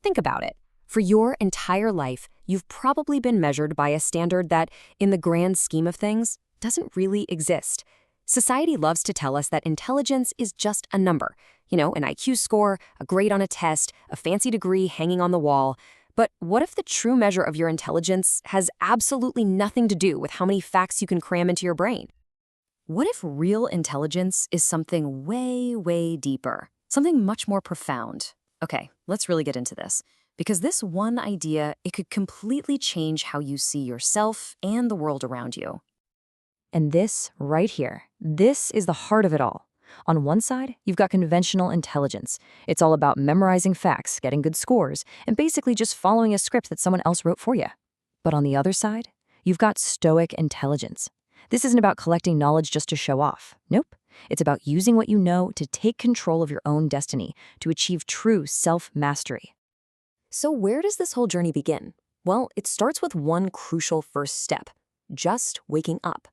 Think about it. For your entire life, you've probably been measured by a standard that, in the grand scheme of things, doesn't really exist. Society loves to tell us that intelligence is just a number. An IQ score, a grade on a test, a fancy degree hanging on the wall. But what if the true measure of your intelligence has absolutely nothing to do with how many facts you can cram into your brain? What if real intelligence is something way, way deeper? Something much more profound? Okay, let's really get into this. Because this one idea, it could completely change how you see yourself and the world around you. And this, right here, this is the heart of it all. On one side, you've got conventional intelligence. It's all about memorizing facts, getting good scores, and basically just following a script that someone else wrote for you. But on the other side, you've got Stoic intelligence. This isn't about collecting knowledge just to show off. Nope. It's about using what you know to take control of your own destiny, to achieve true self-mastery. So where does this whole journey begin? Well, it starts with one crucial first step: just waking up.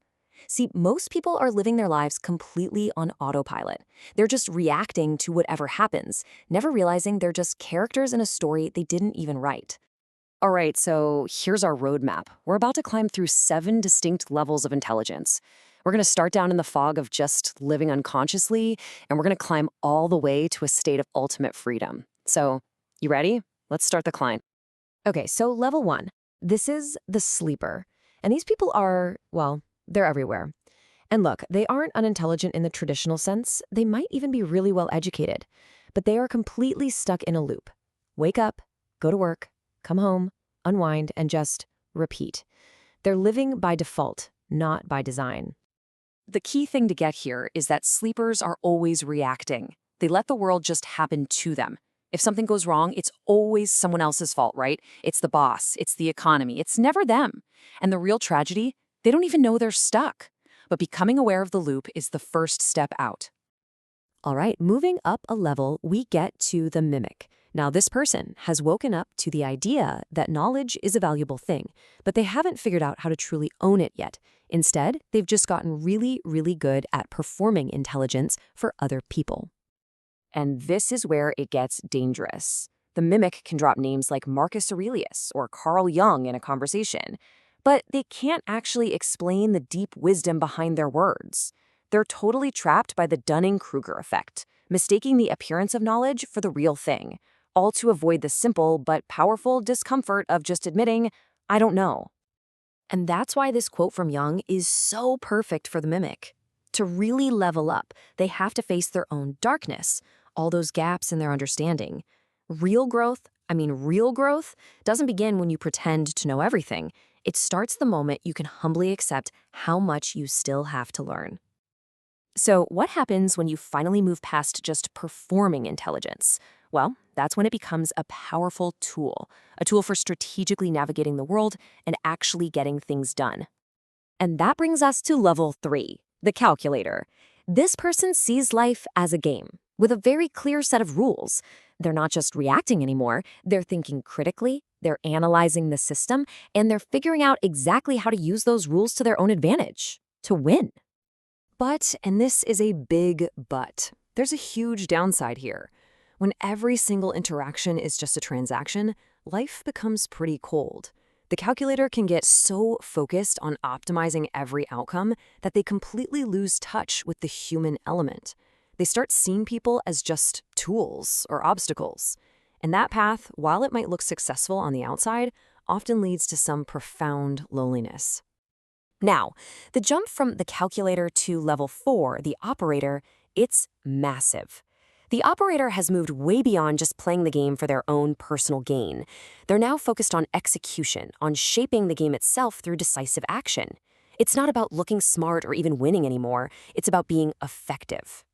See, most people are living their lives completely on autopilot. They're just reacting to whatever happens, never realizing they're just characters in a story they didn't even write. All right, so here's our roadmap. We're about to climb through 7 distinct levels of intelligence. We're going to start down in the fog of just living unconsciously, and we're going to climb all the way to a state of ultimate freedom. So, you ready? Let's start the climb. Okay, so level 1. This is the sleeper. And these people are, well, they're everywhere. And look, they aren't unintelligent in the traditional sense. They might even be really well educated. But they are completely stuck in a loop. Wake up, go to work, come home, unwind, and just repeat. They're living by default, not by design. The key thing to get here is that sleepers are always reacting. They let the world just happen to them. If something goes wrong, it's always someone else's fault, right? It's the boss, it's the economy, it's never them. And the real tragedy, they don't even know they're stuck. But becoming aware of the loop is the first step out. All right, moving up a level, we get to the mimic. Now, this person has woken up to the idea that knowledge is a valuable thing, but they haven't figured out how to truly own it yet. Instead, they've just gotten really, really good at performing intelligence for other people. And this is where it gets dangerous. The mimic can drop names like Marcus Aurelius or Carl Jung in a conversation, but they can't actually explain the deep wisdom behind their words. They're totally trapped by the Dunning-Kruger effect, mistaking the appearance of knowledge for the real thing, all to avoid the simple but powerful discomfort of just admitting, I don't know. And that's why this quote from Jung is so perfect for the mimic. To really level up, they have to face their own darkness, all those gaps in their understanding. Real growth, doesn't begin when you pretend to know everything. It starts the moment you can humbly accept how much you still have to learn. So what happens when you finally move past just performing intelligence? Well, that's when it becomes a powerful tool, a tool for strategically navigating the world and actually getting things done. And that brings us to level 3, the calculator. This person sees life as a game, with a very clear set of rules. They're not just reacting anymore, they're thinking critically, they're analyzing the system, and they're figuring out exactly how to use those rules to their own advantage, to win. But, and this is a big but, there's a huge downside here. When every single interaction is just a transaction, life becomes pretty cold. The calculator can get so focused on optimizing every outcome that they completely lose touch with the human element. They start seeing people as just tools or obstacles. And that path, while it might look successful on the outside, often leads to some profound loneliness. Now, the jump from the calculator to level 4, the operator, it's massive. The operator has moved way beyond just playing the game for their own personal gain. They're now focused on execution, on shaping the game itself through decisive action. It's not about looking smart or even winning anymore. It's about being effective.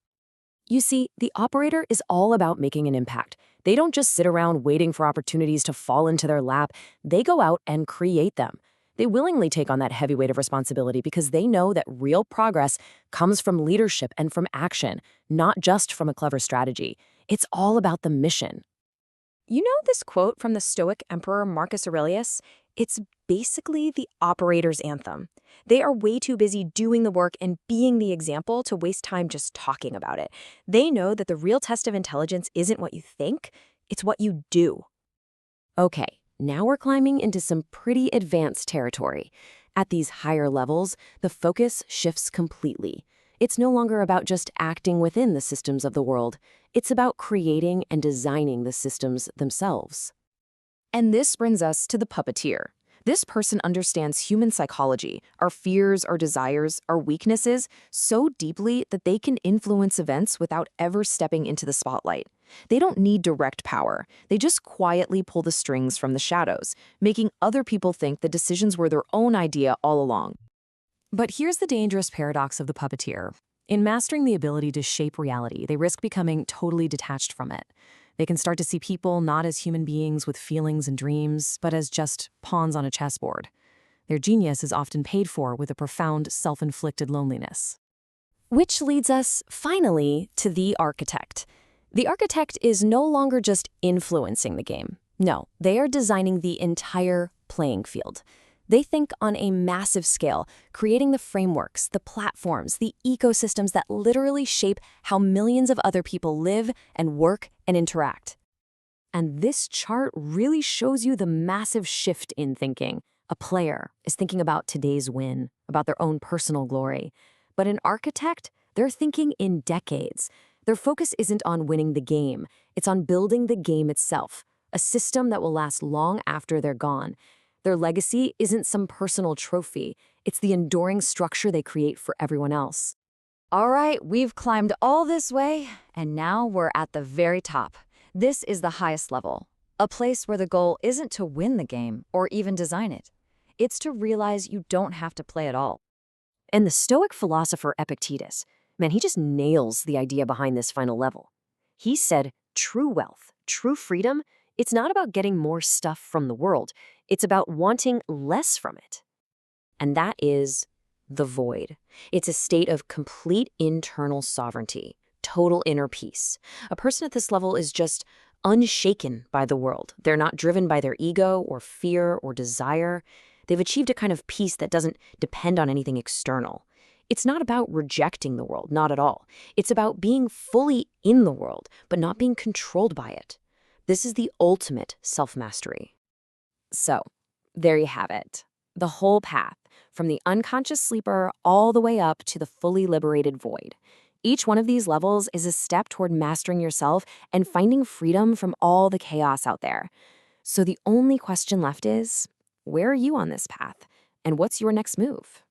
You see, the operator is all about making an impact. They don't just sit around waiting for opportunities to fall into their lap. They go out and create them. They willingly take on that heavy weight of responsibility because they know that real progress comes from leadership and from action, not just from a clever strategy. It's all about the mission. You know this quote from the Stoic emperor Marcus Aurelius? It's basically the operator's anthem. They are way too busy doing the work and being the example to waste time just talking about it. They know that the real test of intelligence isn't what you think, it's what you do. Okay, now we're climbing into some pretty advanced territory. At these higher levels, the focus shifts completely. It's no longer about just acting within the systems of the world. It's about creating and designing the systems themselves. And this brings us to the puppeteer. This person understands human psychology, our fears, our desires, our weaknesses, so deeply that they can influence events without ever stepping into the spotlight. They don't need direct power. They just quietly pull the strings from the shadows, making other people think the decisions were their own idea all along. But here's the dangerous paradox of the puppeteer. In mastering the ability to shape reality, they risk becoming totally detached from it. They can start to see people not as human beings with feelings and dreams, but as just pawns on a chessboard. Their genius is often paid for with a profound self-inflicted loneliness. Which leads us, finally, to the architect. The architect is no longer just influencing the game. No, they are designing the entire playing field. They think on a massive scale, creating the frameworks, the platforms, the ecosystems that literally shape how millions of other people live and work and interact. And this chart really shows you the massive shift in thinking. A player is thinking about today's win, about their own personal glory. But an architect, they're thinking in decades. Their focus isn't on winning the game, it's on building the game itself, a system that will last long after they're gone. Their legacy isn't some personal trophy, it's the enduring structure they create for everyone else. All right, we've climbed all this way, and now we're at the very top. This is the highest level, a place where the goal isn't to win the game or even design it. It's to realize you don't have to play at all. And the Stoic philosopher Epictetus, man, he just nails the idea behind this final level. He said, true wealth, true freedom, it's not about getting more stuff from the world, it's about wanting less from it. And that is the void. It's a state of complete internal sovereignty, total inner peace. A person at this level is just unshaken by the world. They're not driven by their ego or fear or desire. They've achieved a kind of peace that doesn't depend on anything external. It's not about rejecting the world, not at all. It's about being fully in the world, but not being controlled by it. This is the ultimate self-mastery. So, there you have it. The whole path, from the unconscious sleeper all the way up to the fully liberated void. Each one of these levels is a step toward mastering yourself and finding freedom from all the chaos out there. So the only question left is, where are you on this path? And what's your next move?